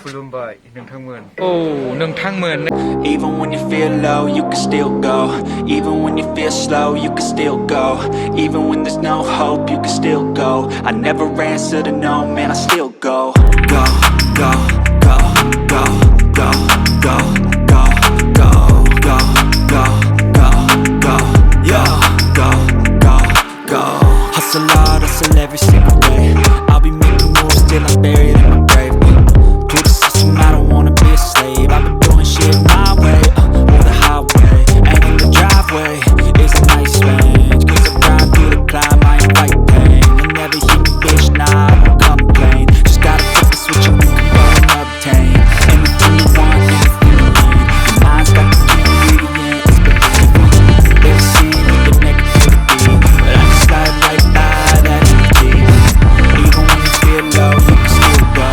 खुलुमबाय नोंथांमोन Even when you feel low, you can still go. Even when you feel slow, you can still go. Even when there's no hope, you can still go. I never answer to no, man, I still go. Go, go, go, go, go, go, go, go, go, go, go, go, yo, go, go, go. Hustle hard, hustle every single day. I'll be making moves till I'm buried in my grave. To the system, I don't wanna be a slave. I've been doing shit my way, over the highway. And in the driveway is a nice range. Cause I grind through the climb, I ain't fight pain. You'll never hear me, bitch, nah, I won't complain. Just gotta flip the switch and we can go and obtain anything you want, anything you need. Your mind's got the key ingredients, but they've seen with the negativity. But I just slide right by that energy. Even when you feel low, you can still go.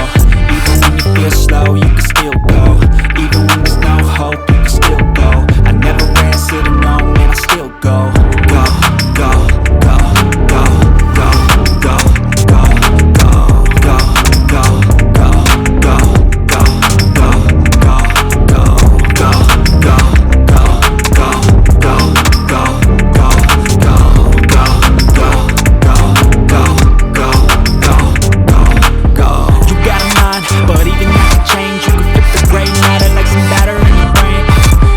Even when you feel slow, you can still go. Even when there's no hope, you can still go. I never answer to no, man, I still go. Go, go, go, go, go, go, go, go, go, go, go, go, go, go, go, go, go, go, go, go. You got a mind, but even that can change. You can flip the gray matter like some batter in your brain.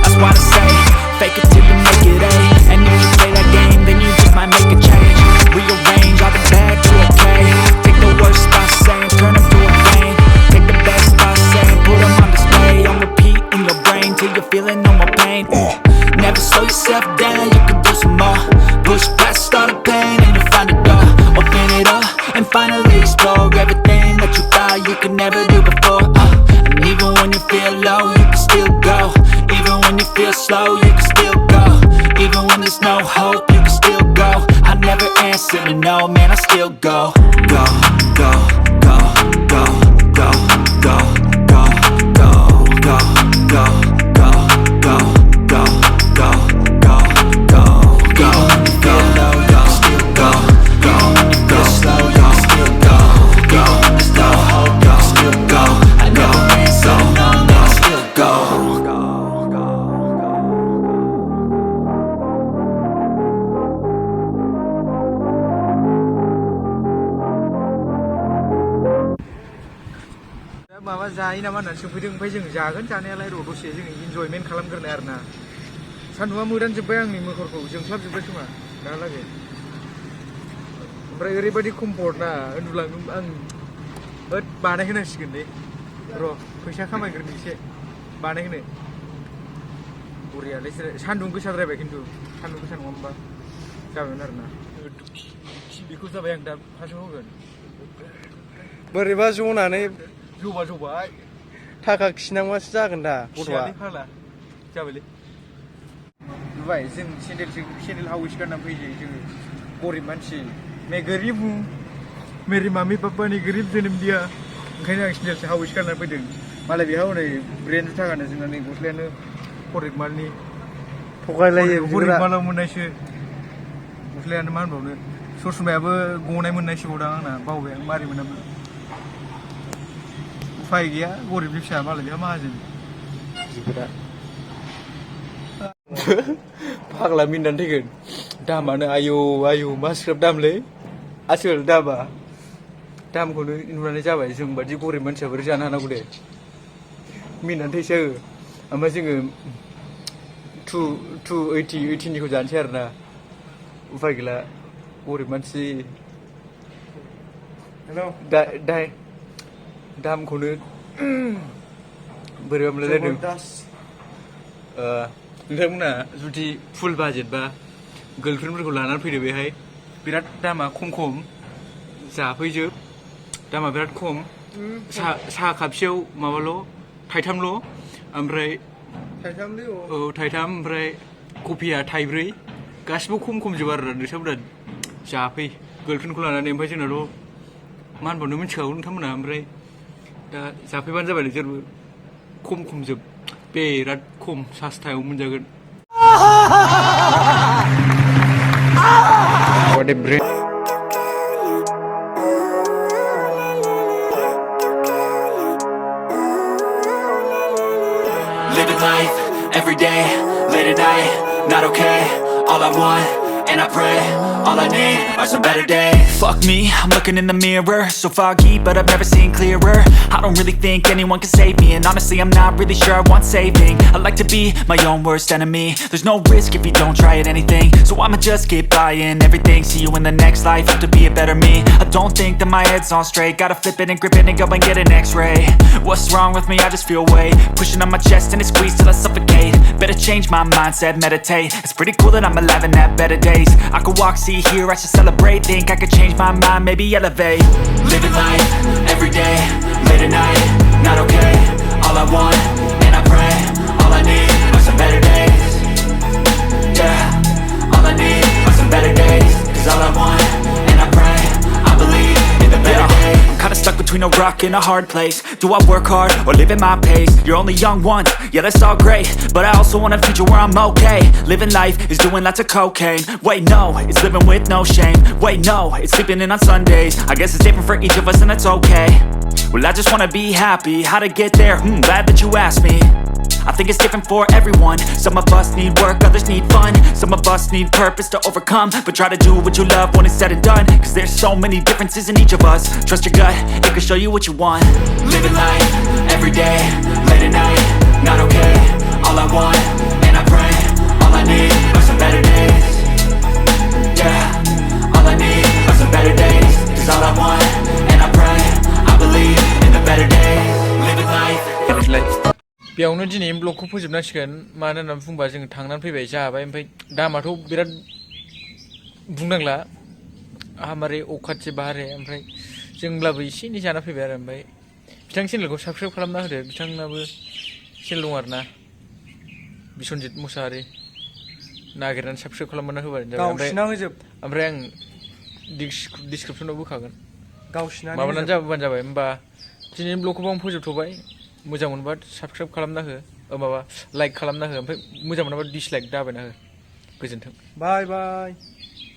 That's why I say, fake it till you make it A. And if you play that game, then you just might make a change. Rearrange all the bad to okay. Take the worst by saying, turn them to a game. Take the best by saying, put them on display. On repeat in your brain till you're feeling no more pain. Never slow yourself down, you can do some more. Push past all the pain and you'll find a door. Open it up and finally explore everything that you thought you could never do before. And even when you feel low, you can still go. Even when you feel slow, you can still go. Even when there's no hope, you can still go. I never answer to no, man, I still go. Go, go, go, go, go, go, go, go, go, go, go, go, go, go, go, go, go. Even when you feel low, you can still go. Even when you feel slow, you can still go. Even when there's no hope, you can still go. I never answer to no, man, I still go. माबा जायो नामा होननानै सोंफैदों ओमफ्राय जों जागोन जानायालाय र' दसे जों इन्जयमेन्ट खालामग्रोनाय आरोना सान्दुंआ मोदानजोब्बाय आंनि मोखरखौ जोंख्लाबजोब्बाय खोमा दालागै ओमफ्राय ओरैबायदि कम्फर्ट ना उन्दुलांनो आं होद बानायहोनांसिगोन दे र' फैसा खामायग्रोनो एसे बानायहोनो बरियालै सान्दुं गोसाद्रायबाय खिन्थु सान्दुं गोसा नङा होमबा जाबायमोन आरोना बेखौ जाबाय आं दा फार्स्टआव होगोन बोरैबा जनानै जबा जबाय थाखा खिनांबासो जागोन दा गथ'आ जाबायलै नुबाय जों सेन्देल हावैसो गाननानै फैयो जोङो गरिब मानसि मैं गरीब हूँ मेरी मम्मी पापा ने गरीब जोनोम दिया ओंखायनो आं सेन्देलसो हावैसो गाननानै फैदों मालाय बेहा हनै ब्रेन्ड जुथा गानो जोंना नै गस्लायानो गरिब मालनि थगायलायो गरिब मालाव मोननायसो गस्लायानो मा होनबावनो ससमायाबो गनाय मोननायसोबावदां आंना बावबाय आं मारै मोनामोन उफाय गैया गरिबनि फिसा मालाय बेहा माहाजोन फाग्ला मिनिनानै थैगोन दामानो आयौ आयौ मा स्राब दामलै आसोल दामा दामखौनो नुनानै जाबाय जों बादि गरिब मानसिया बोरै जानो हानांगौ दे मिनिनानै थैसै ओमफ्राय जोङो 280निखौ जानोसै आरोना उफाय गैला गरिब मानसि दामखौनो बोरैबा मोनलायलायदों नोंथांमोना जुदि फुल बाजेट बा गार्लफ्रेन्डफोरखौ लानानै फैदो बेहाय बिराद दामा खम जाफैजोब दामा बिराद खम साहा खापसेयाव माबाल' थाइथामल' ओमफ्राय औ थाइथाम ओमफ्राय कफिया थाइब्रै गासिबो खमजोब आरो नोंथांमोना जाफै गार्लफ्रेन्डखौ लानानै ओमफ्राय जोंनाथ' मा होनबावनो मिथिखागौ नोंथांमोना ओमफ्राय दा जाफैबानो जाबाय नोंसोरबो खमजोब बिराद खम सास्तायाव मोनजागोन Living life, every day, late at night, not okay. All I want, and I pray, all I need are some better days. Fuck me, I'm looking in the mirror, so foggy, but I've never seen clearer. I don't really think anyone can save me, and honestly I'm not really sure I want saving. I like to be my own worst enemy. There's no risk if you don't try at anything, so I'ma just keep buying everything. See you in the next life, have to be a better me. I don't think that my head's on straight, gotta flip it and grip it and go and get an x-ray. What's wrong with me? I just feel weight pushing on my chest and it squeezes till I suffocate. Better change my mindset, meditate. It's pretty cool that I'm alive and have better days. I could walk, see, hear, I should celebrate. Think I could change my mind, maybe elevate. Living life, every day, late at night, not okay. All I want, and I pray, all I need are some better days. Yeah, all I need are some better days. Cause all I want, and I pray, I believe in the better days. I'm kinda stuck between a rock and a hard place. Do I work hard or live at my pace? You're only young once, yeah that's all great, but I also want a future where I'm okay. Living life is doing lots of cocaine. Wait no, it's living with no shame. Wait no, it's sleeping in on Sundays. I guess it's different for each of us and that's okay. Well I just wanna be happy, how to get there? Glad that you asked me. I think it's different for everyone. Some of us need work, others need fun. Some of us need purpose to overcome. But try to do what you love when it's said and done. Cause there's so many differences in each of us. Trust your gut, it can show you what you want. Living life, every day, late at night, not okay. All I want, and I pray, all I need are some better days. Yeah, all I need are some better days. Cause all I want, and I pray, I believe in the better days. Living life. बेयावनो दिनै ब्लगखौ फोजोबनांसिगोन मानो होननानै बुंबा जों थांनानै फैबाय जाबाय ओमफ्राय दामाथ' बिराद बुंनांला हामारे अखाथि बाहारे ओमफ्राय जोंब्लाबो एसे एनै जाना फैबाय आरो ओमफ्राय बिथांनि चेनेलखौ साबस्क्राइब खालामना होदो बिथांनाबो चेनेल दं आरोना बिसनजित मुसाहारि नागिरनानै साबस्क्राइब खालामना होबानो जाबाय ओमफ्राय आं डिसक्रिपसनाव बोखागोन माबानानै जाबानो जाबाय होमबा दिनैनि ब्लगखौबो आं फोजोबथ'बाय मोजां मोनबा साबस्क्राइब खालामना हो माबा लाइक खालामना हो ओमफ्राय मोजां मोनाबा डिसलाइक दाबायना हो गोजोन्थों बाय बाय